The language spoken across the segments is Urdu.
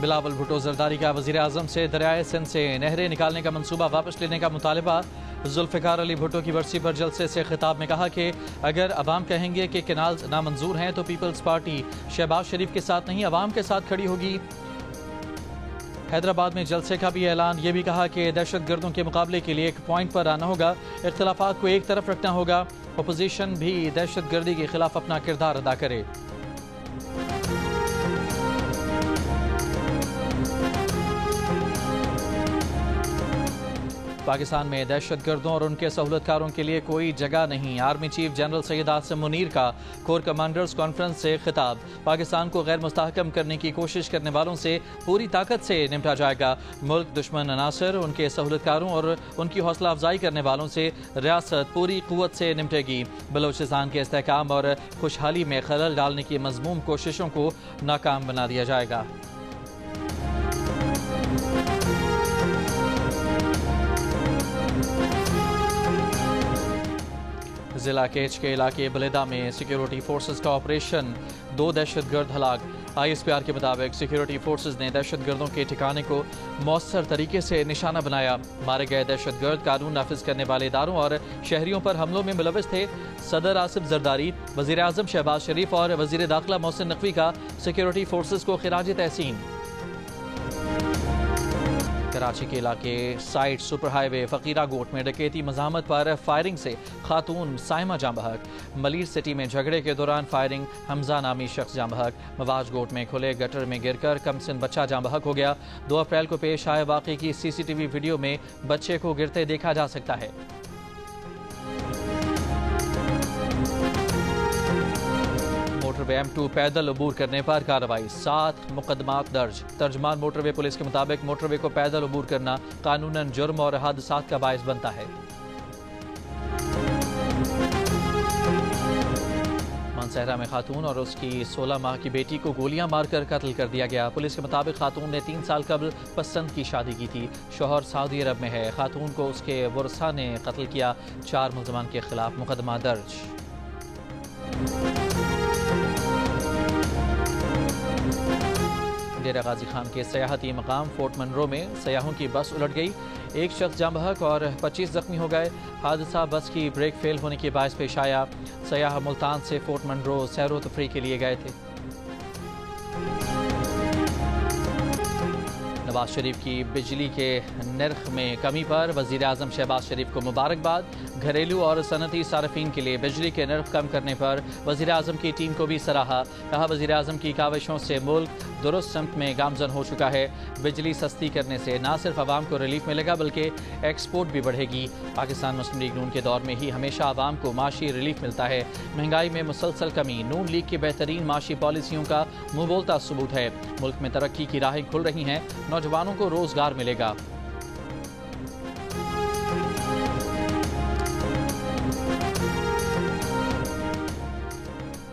بلاول بھٹو زرداری کا وزیر اعظم سے دریائے سندھ سے نہریں نکالنے کا منصوبہ واپس لینے کا مطالبہ۔ ذوالفقار علی بھٹو کی برسی پر جلسے سے خطاب میں کہا کہ اگر عوام کہیں گے کہ کینالز نامنظور ہیں تو پیپلز پارٹی شہباز شریف کے ساتھ نہیں عوام کے ساتھ کھڑی ہوگی۔ حیدرآباد میں جلسے کا بھی اعلان، یہ بھی کہا کہ دہشت گردوں کے مقابلے کے لیے ایک پوائنٹ پر آنا ہوگا، اختلافات کو ایک طرف رکھنا ہوگا، اپوزیشن بھی دہشت گردی کے خلاف اپنا کردار ادا کرے۔ پاکستان میں دہشت گردوں اور ان کے سہولت کاروں کے لیے کوئی جگہ نہیں، army chief general Syed Asim Munir کا کور کمانڈرز کانفرنس سے خطاب۔ پاکستان کو غیر مستحکم کرنے کی کوشش کرنے والوں سے پوری طاقت سے نمٹا جائے گا۔ ملک دشمن عناصر، ان کے سہولت کاروں اور ان کی حوصلہ افزائی کرنے والوں سے ریاست پوری قوت سے نمٹے گی۔ بلوچستان کے استحکام اور خوشحالی میں خلل ڈالنے کی مذموم کوششوں کو ناکام بنا دیا جائے گا۔ ضلع کیچ کے علاقے بلیدہ میں سیکیورٹی فورسز کا آپریشن، 2 دہشت گرد ہلاک۔ آئی ایس پی آر کے مطابق سیکیورٹی فورسز نے دہشت گردوں کے ٹھکانے کو مؤثر طریقے سے نشانہ بنایا۔ مارے گئے دہشت گرد قانون نافذ کرنے والے اداروں اور شہریوں پر حملوں میں ملوث تھے۔ صدر آصف زرداری، وزیر اعظم شہباز شریف اور وزیر داخلہ محسن نقوی کا سیکیورٹی فورسز کو خراج تحسین۔ کراچی کے علاقے سائٹ سپر ہائی وے فقیرہ گوٹ میں ڈکیتی مزاحمت پر فائرنگ سے خاتون سائمہ جاں بحق۔ ملیر سٹی میں جھگڑے کے دوران فائرنگ، حمزہ نامی شخص جاں بحق۔ مواج گوٹ میں کھلے گٹر میں گر کر کمسن بچہ جاں بحق ہو گیا۔ 2 اپریل کو پیش آئے واقعے کی CCTV ویڈیو میں بچے کو گرتے دیکھا جا سکتا ہے۔ موٹر وے M2 پیدل عبور کرنے پر کارروائی، 7 مقدمات درج۔ ترجمان موٹر وے پولیس کے مطابق موٹر وے کو پیدل عبور کرنا قانوناً جرم اور حادثات کا باعث بنتا ہے۔ مانسہرہ میں خاتون اور اس کی 16 ماہ کی بیٹی کو گولیاں مار کر قتل کر دیا گیا۔ پولیس کے مطابق خاتون نے 3 سال قبل پسند کی شادی کی تھی، شوہر سعودی عرب میں ہے۔ خاتون کو اس کے ورثاء نے قتل کیا، 4 ملزمان کے خلاف مقدمہ درج۔ ڈیرہ غازی خان کے سیاحتی مقام فورٹ منرو میں سیاحوں کی بس الٹ گئی، 1 شخص جاں بحق اور 25 زخمی ہو گئے۔ حادثہ بس کی بریک فیل ہونے کے باعث پیش آیا۔ سیاح ملتان سے فورٹ منرو سیر و تفریح کے لیے گئے تھے۔ نواز شریف کی بجلی کے نرخ میں کمی پر وزیر اعظم شہباز شریف کو مبارکباد۔ گھریلو اور صنعتی صارفین کے لیے بجلی کے نرخ کم کرنے پر وزیر اعظم کی ٹیم کو بھی سراہا۔ کہا وزیر اعظم کی کاوشوں سے ملک درست سمت میں گامزن ہو چکا ہے۔ بجلی سستی کرنے سے نہ صرف عوام کو ریلیف ملے گا بلکہ ایکسپورٹ بھی بڑھے گی۔ پاکستان مسلم لیگ نون کے دور میں ہی ہمیشہ عوام کو معاشی ریلیف ملتا ہے۔ مہنگائی میں مسلسل کمی نون لیگ کی بہترین معاشی پالیسیوں کا منہ بولتا ثبوت ہے۔ ملک میں ترقی کی راہیں کھل رہی ہیں، نوجوانوں کو روزگار ملے گا۔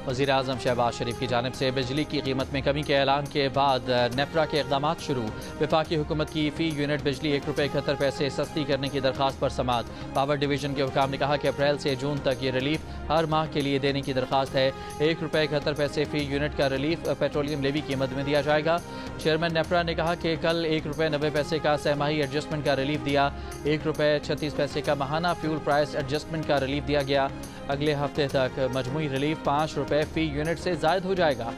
وزیر اعظم شہباز شریف کی جانب سے بجلی کی قیمت میں کمی کے اعلان کے بعد نیپرا کے اقدامات شروع۔ وفاقی حکومت کی فی یونٹ بجلی 1 روپے 71 پیسے سستی کرنے کی درخواست پر سماعت۔ پاور ڈویژن کے حکام نے کہا کہ اپریل سے جون تک یہ ریلیف ہر ماہ کے لیے دینے کی درخواست ہے۔ 1 روپے 71 پیسے فی یونٹ کا ریلیف پیٹرولیم لیوی کی مد میں دیا جائے گا۔ چیئرمین نیپرا نے کہا کہ کل 1 روپے 90 پیسے کا سہ ماہی ایڈجسٹمنٹ کا ریلیف دیا، 1 روپے 36 پیسے کا ماہانہ فیول پرائس ایڈجسٹمنٹ کا ریلیف دیا گیا۔ اگلے ہفتے تک مجموعی ریلیف 5 روپے فی یونٹ سے زائد ہو جائے گا۔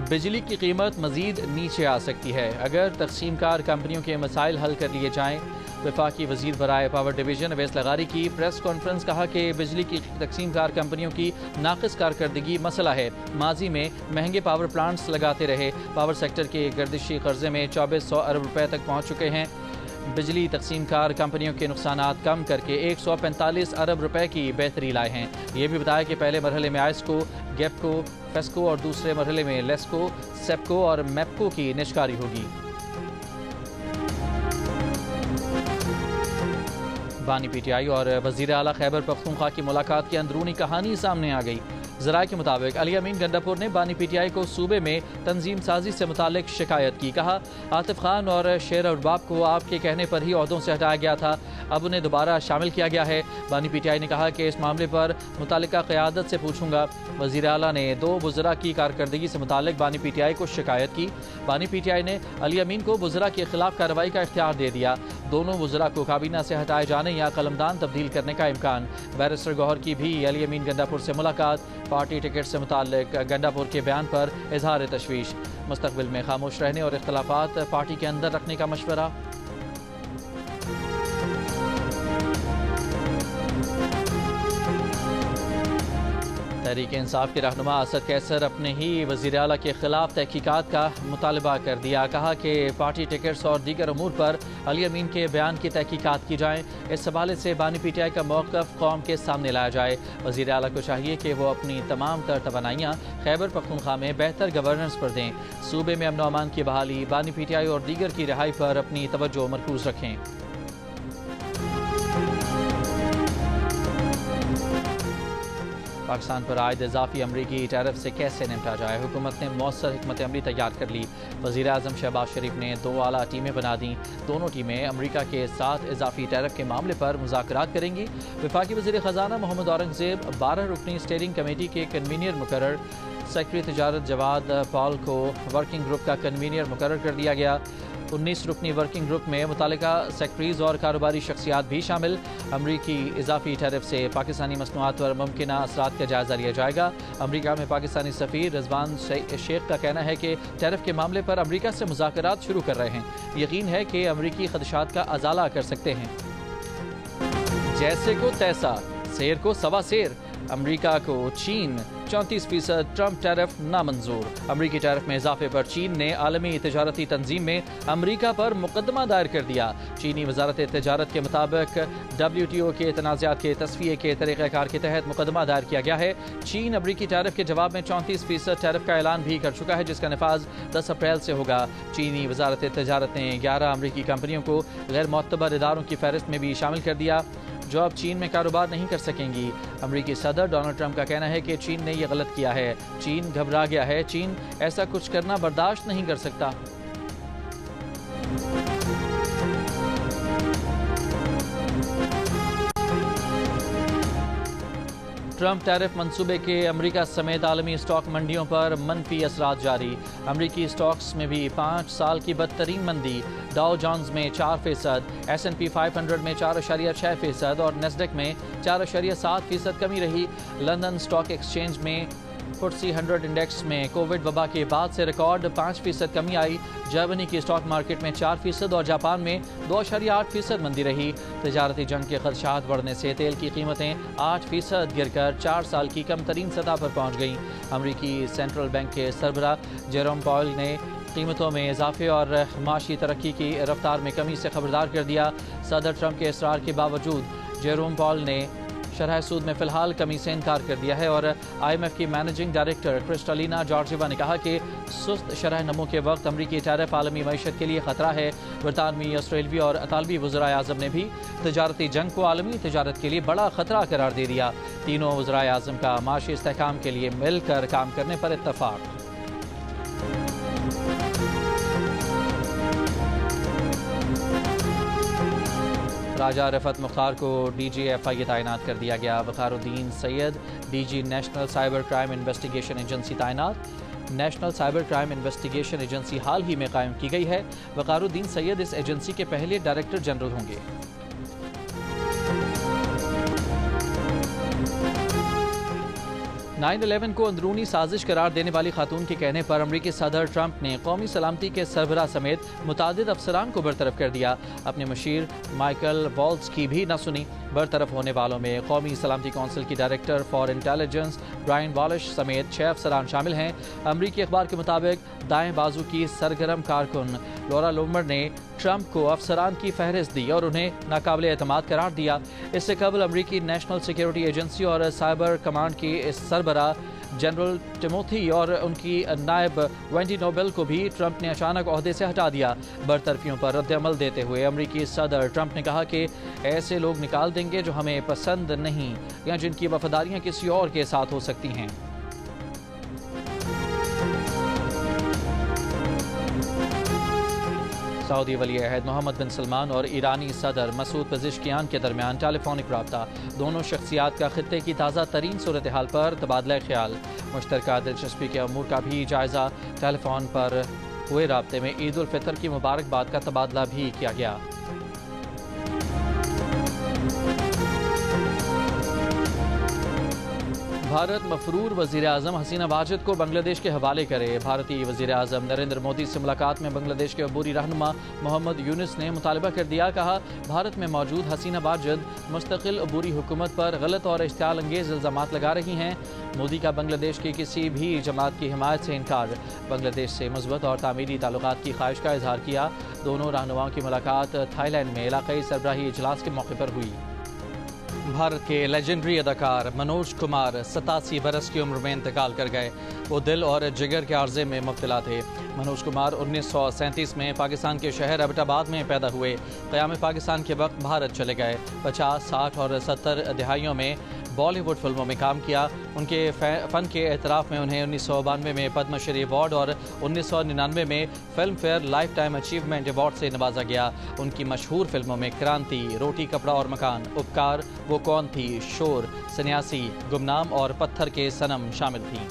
بجلی کی قیمت مزید نیچے آ سکتی ہے اگر تقسیم کار کمپنیوں کے مسائل حل کر لیے جائیں۔ وفاقی وزیر برائے پاور ڈویژن اویس لغاری کی پریس کانفرنس، کہا کہ بجلی کی تقسیم کار کمپنیوں کی ناقص کارکردگی مسئلہ ہے۔ ماضی میں مہنگے پاور پلانٹس لگاتے رہے، پاور سیکٹر کے گردشی قرضے میں 2400 ارب روپے تک پہنچ چکے ہیں۔ بجلی تقسیم کار کمپنیوں کے نقصانات کم کر کے 145 ارب روپے کی بہتری لائے ہیں۔ یہ بھی بتایا کہ پہلے مرحلے میں آئسکو، گیپکو، فیسکو اور دوسرے مرحلے میں لیسکو، سیپکو اور میپکو کی نجکاری ہوگی۔ بانی PTI اور وزیر اعلیٰ خیبر پختونخوا کی ملاقات کی اندرونی کہانی سامنے آ گئی۔ ذرائع کے مطابق علی امین گنڈاپور نے بانی پی ٹی آئی کو صوبے میں تنظیم سازی سے متعلق شکایت کی. کہا عاطف خان اور شیر ارباب کو آپ کے کہنے پر ہی عہدوں سے ہٹایا گیا تھا, اب انہیں دوبارہ شامل کیا گیا ہے. بانی پی ٹی آئی نے کہا کہ اس معاملے پر متعلقہ قیادت سے پوچھوں گا. وزیر اعلیٰ نے 2 وزراء کی کارکردگی سے متعلق بانی پی ٹی آئی کو شکایت کی. بانی پی ٹی آئی نے علی امین کو وزراء کے خلاف کارروائی کا اختیار دے دیا. دونوں وزراء کو کابینہ سے ہٹائے جانے یا قلمدان تبدیل کرنے کا امکان. بیرسٹر گوہر کی بھی علی امین گنڈاپور سے ملاقات. پارٹی ٹکٹ سے متعلق گنڈاپور کے بیان پر اظہار تشویش. مستقبل میں خاموش رہنے اور اختلافات پارٹی کے اندر رکھنے کا مشورہ. تحریک انصاف کے رہنما اسد قیصر اپنے ہی وزیر اعلیٰ کے خلاف تحقیقات کا مطالبہ کر دیا. کہا کہ پارٹی ٹکٹس اور دیگر امور پر علی امین کے بیان کی تحقیقات کی جائیں. اس حوالے سے بانی پی ٹی آئی کا موقف قوم کے سامنے لایا جائے. وزیر اعلیٰ کو چاہیے کہ وہ اپنی تمام تر توانائیاں خیبر پختونخوا میں بہتر گورننس پر دیں. صوبے میں امن و امان کی بحالی, بانی پی ٹی آئی اور دیگر کی رہائی پر اپنی توجہ مرکوز رکھیں. پاکستان پر عائد اضافی امریکی ٹیرف سے کیسے نمٹا جائے, حکومت نے مؤثر حکمت عملی تیار کر لی. وزیر اعظم شہباز شریف نے 2 اعلیٰ ٹیمیں بنا دیں. دونوں ٹیمیں امریکہ کے ساتھ اضافی ٹیرف کے معاملے پر مذاکرات کریں گی. وفاقی وزیر خزانہ محمد اورنگزیب 12 رکنی اسٹیئرنگ کمیٹی کے کنوینئر مقرر. سیکرٹری تجارت جواد پال کو ورکنگ گروپ کا کنوینئر مقرر کر دیا گیا. 19 رکنی ورکنگ گروپ میں متعلقہ سیکٹریز اور کاروباری شخصیات بھی شامل. امریکی اضافی ٹیرف سے پاکستانی مصنوعات پر ممکنہ اثرات کا جائزہ لیا جائے گا. امریکہ میں پاکستانی سفیر رضوان شیخ کا کہنا ہے کہ ٹیرف کے معاملے پر امریکہ سے مذاکرات شروع کر رہے ہیں. یقین ہے کہ امریکی خدشات کا ازالہ کر سکتے ہیں. جیسے کو تیسا, سیر کو سوا سیر. امریکہ کو چین 34% ٹرمپ ٹیرف نامنظور. امریکی ٹیرف میں اضافے پر چین نے عالمی تجارتی تنظیم میں امریکہ پر مقدمہ دائر کر دیا. چینی وزارت تجارت کے مطابق WTO کے تنازعات کے تصفیے کے طریقہ کار کے تحت مقدمہ دائر کیا گیا ہے. چین امریکی ٹیرف کے جواب میں 34% ٹیرف کا اعلان بھی کر چکا ہے, جس کا نفاذ 10 اپریل سے ہوگا. چینی وزارت تجارت نے 11 امریکی کمپنیوں کو غیر معتبر اداروں کی فہرست میں بھی شامل کر دیا جو اب چین میں کاروبار نہیں کر سکیں گی. امریکی صدر ڈونلڈ ٹرمپ کا کہنا ہے کہ چین نے یہ غلط کیا ہے. چین گھبرا گیا ہے. چین ایسا کچھ کرنا برداشت نہیں کر سکتا. ٹرمپ ٹیرف منصوبے کے امریکہ سمیت عالمی اسٹاک منڈیوں پر منفی اثرات جاری. امریکی اسٹاکس میں بھی 5 سال کی بدترین مندی. ڈاؤ جونز میں 4%, S&P 500 میں 4.6% اور نیسڈیک میں 4.7% کمی رہی. لندن اسٹاک ایکسچینج میں FTSE 100 انڈیکس میں کووڈ وبا کے بعد سے ریکارڈ 5% کمی آئی. جرمنی کی اسٹاک مارکیٹ میں 4% اور جاپان میں 2.8% مندی رہی. تجارتی جنگ کے خدشات بڑھنے سے تیل کی قیمتیں 8% گر کر 4 سال کی کم ترین سطح پر پہنچ گئیں. امریکی سینٹرل بینک کے سربراہ جیروم پاول نے قیمتوں میں اضافے اور معاشی ترقی کی رفتار میں کمی سے خبردار کر دیا. صدر ٹرمپ کے اصرار کے باوجود جیروم پاول نے شرح سود میں فی الحال کمی سے انکار کر دیا ہے اور IMF کی مینیجنگ ڈائریکٹر کرسٹالینا جارجیوا نے کہا کہ سست شرح نمو کے وقت امریکی ٹیرف عالمی معیشت کے لیے خطرہ ہے. برطانوی, آسٹریلوی اور اطالوی وزرائے اعظم نے بھی تجارتی جنگ کو عالمی تجارت کے لیے بڑا خطرہ قرار دے دیا. تینوں وزرائے اعظم کا معاشی استحکام کے لیے مل کر کام کرنے پر اتفاق. راجہ رفعت مختار کو DGFI تعینات کر دیا گیا. Waqar Uddin Syed DG national cyber crime investigation agency تعینات. National cyber crime investigation agency حال ہی میں قائم کی گئی ہے. وقار الدین سید اس ایجنسی کے پہلے ڈائریکٹر جنرل ہوں گے. 9/11 کو اندرونی سازش قرار دینے والی خاتون کے کہنے پر امریکی صدر ٹرمپ نے قومی سلامتی کے سربراہ سمیت متعدد افسران کو برطرف کر دیا. اپنے مشیر مائیکل والز کی بھی نہ سنی. برطرف ہونے والوں میں قومی سلامتی کونسل کی ڈائریکٹر فار انٹیلیجنس برائن والش سمیت 6 افسران شامل ہیں. امریکی اخبار کے مطابق دائیں بازو کی سرگرم کارکن لورا لومر نے ٹرمپ کو افسران کی فہرست دی اور انہیں ناقابل اعتماد قرار دیا. اس سے قبل امریکی نیشنل سیکیورٹی ایجنسی اور سائبر کمانڈ کی سربراہ جنرل ٹیموتھی اور ان کی نائب وینڈی نوبل کو بھی ٹرمپ نے اچانک عہدے سے ہٹا دیا. برطرفیوں پر رد عمل دیتے ہوئے امریکی صدر ٹرمپ نے کہا کہ ایسے لوگ نکال دیں گے جو ہمیں پسند نہیں یا جن کی وفاداریاں کسی اور کے ساتھ ہو سکتی ہیں. سعودی ولی عہد محمد بن سلمان اور ایرانی صدر مسعود پزشکیان کے درمیان ٹیلی فونک رابطہ، دونوں شخصیات کا خطے کی تازہ ترین صورتحال پر تبادلہ خیال، مشترکہ دلچسپی کے امور کا بھی جائزہ، ٹیلی فون پر ہوئے رابطے میں عید الفطر کی مبارکباد کا تبادلہ بھی کیا گیا۔ بھارت مفرور وزیر اعظم حسینہ واجد کو بنگلہ دیش کے حوالے کرے۔ بھارتی وزیر اعظم نریندر مودی سے ملاقات میں بنگلہ دیش کے عبوری رہنما محمد یونس نے مطالبہ کر دیا، کہا بھارت میں موجود حسینہ واجد مستقل عبوری حکومت پر غلط اور اشتعال انگیز الزامات لگا رہی ہیں۔ مودی کا بنگلہ دیش کی کسی بھی جماعت کی حمایت سے انکار، بنگلہ دیش سے مثبت اور تعمیری تعلقات کی خواہش کا اظہار کیا۔ دونوں رہنماؤں کی ملاقات تھائی لینڈ میں علاقائی سربراہی اجلاس کے موقع پر ہوئی۔ بھارت کے لیجنڈری اداکار منوج کمار 87 برس کی عمر میں انتقال کر گئے۔ وہ دل اور جگر کے عارضے میں مبتلا تھے۔ منوج کمار 1937 میں پاکستان کے شہر ایبٹ آباد میں پیدا ہوئے۔ قیام پاکستان کے وقت بھارت چلے گئے۔ 50، 60 اور 70 دہائیوں میں بالی ووڈ فلموں میں کام کیا۔ ان کے فن کے اعتراف میں انہیں 1992 میں پدم شری ایوارڈ اور 1999 میں Filmfare lifetime achievement award سے نوازا گیا۔ ان کی مشہور فلموں میں کرانتی، روٹی کپڑا اور مکان، اپکار، وہ کون تھی، شور، سنیاسی، گمنام اور پتھر کے صنم شامل تھیں۔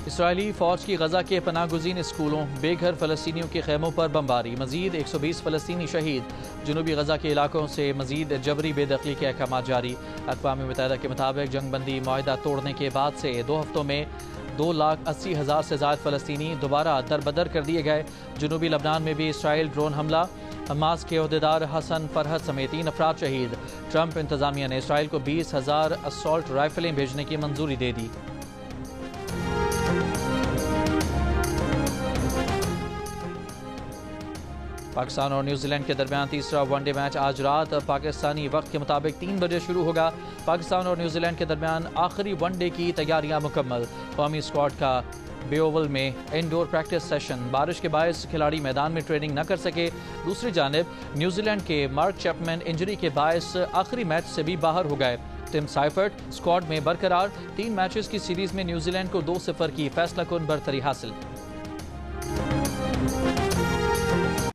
اسرائیلی فوج کی غزہ کے پناہ گزین اسکولوں، بے گھر فلسطینیوں کے خیموں پر بمباری، مزید 120 فلسطینی شہید۔ جنوبی غزہ کے علاقوں سے مزید جبری بے دخلی کے احکامات جاری۔ اقوام متحدہ کے مطابق جنگ بندی معاہدہ توڑنے کے بعد سے 2 ہفتوں میں 2,80,000 سے زائد فلسطینی دوبارہ دربدر کر دیے گئے۔ جنوبی لبنان میں بھی اسرائیل ڈرون حملہ، حماس کے عہدیدار حسن فرحت سمیت 3 افراد شہید۔ ٹرمپ انتظامیہ نے اسرائیل کو 20,000 اسالٹ رائفلیں بھیجنے کی منظوری دے دی۔ پاکستان اور نیوزی لینڈ کے درمیان تیسرا ون ڈے میچ آج رات پاکستانی وقت کے مطابق 3 بجے شروع ہوگا۔ پاکستان اور نیوزی لینڈ کے درمیان آخری ون ڈے کی تیاریاں مکمل۔ قومی اسکواڈ کا بے اوول میں انڈور پریکٹس سیشن، بارش کے باعث کھلاڑی میدان میں ٹریننگ نہ کر سکے۔ دوسری جانب نیوزی لینڈ کے مارک چیپمن انجری کے باعث آخری میچ سے بھی باہر ہو گئے۔ ٹم سائفرٹ اسکواڈ میں برقرار، 3 میچز کی سیریز میں نیوزی لینڈ کو 2-0 کی فیصلہ کن برتری حاصل۔